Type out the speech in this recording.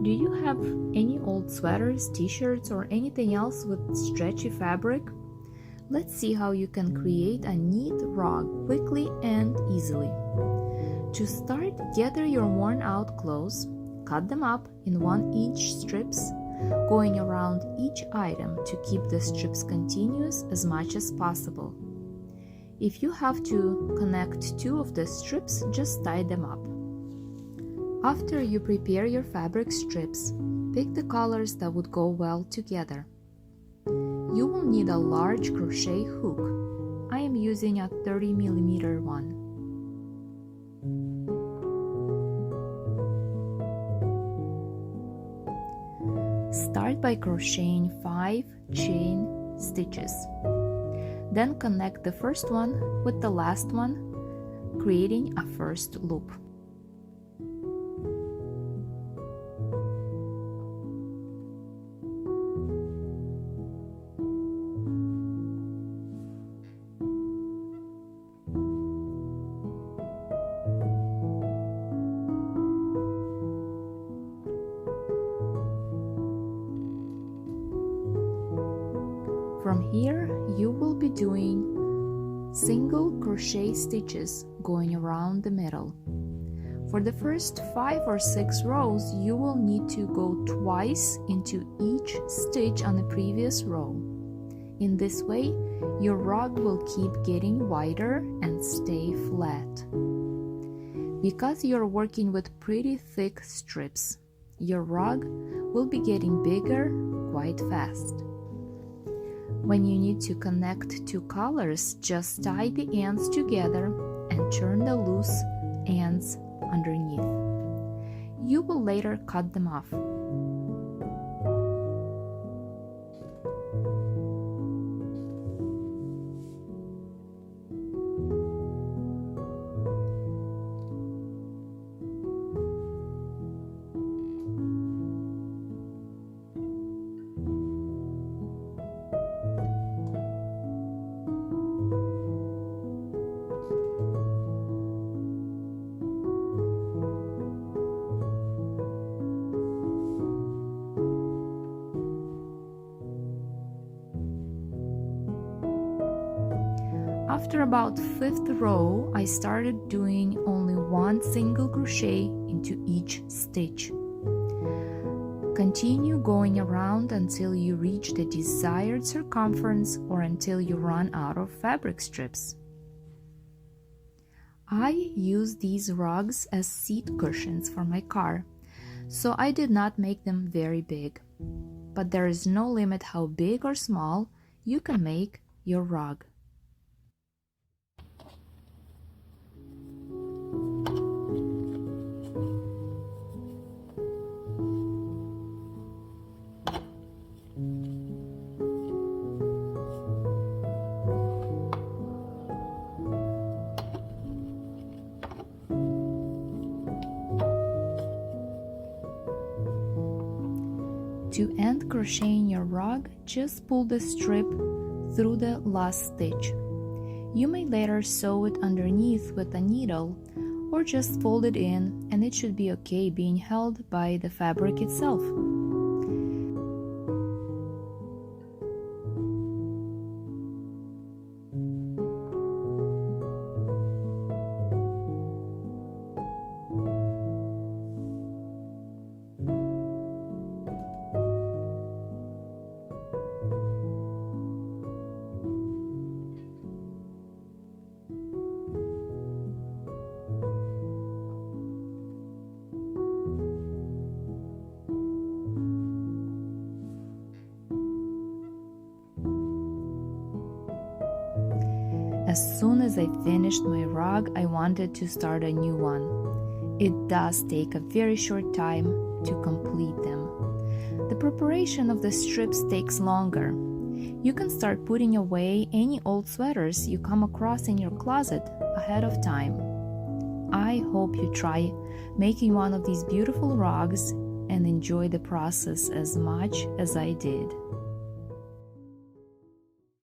Do you have any old sweaters, t-shirts, or anything else with stretchy fabric? Let's see how you can create a neat rug quickly and easily. To start, gather your worn out clothes, cut them up in 1-inch strips, going around each item to keep the strips continuous as much as possible. If you have to connect 2 of the strips, just tie them up. After you prepare your fabric strips, pick the colors that would go well together. You will need a large crochet hook. I am using a 30mm one. Start by crocheting 5 chain stitches. Then connect the first one with the last one, creating a first loop. From here, you will be doing single crochet stitches going around the middle. For the first 5 or 6 rows, you will need to go twice into each stitch on the previous row. In this way, your rug will keep getting wider and stay flat. Because you're working with pretty thick strips, your rug will be getting bigger quite fast. When you need to connect 2 colors, just tie the ends together and turn the loose ends underneath. You will later cut them off. After about 5th row, I started doing only 1 single crochet into each stitch. Continue going around until you reach the desired circumference or until you run out of fabric strips. I use these rugs as seat cushions for my car, so I did not make them very big. But there is no limit how big or small you can make your rug. To end crocheting your rug, just pull the strip through the last stitch. You may later sew it underneath with a needle or just fold it in, and it should be okay being held by the fabric itself. As soon as I finished my rug, I wanted to start a new one. It does take a very short time to complete them. The preparation of the strips takes longer. You can start putting away any old sweaters you come across in your closet ahead of time. I hope you try making one of these beautiful rugs and enjoy the process as much as I did.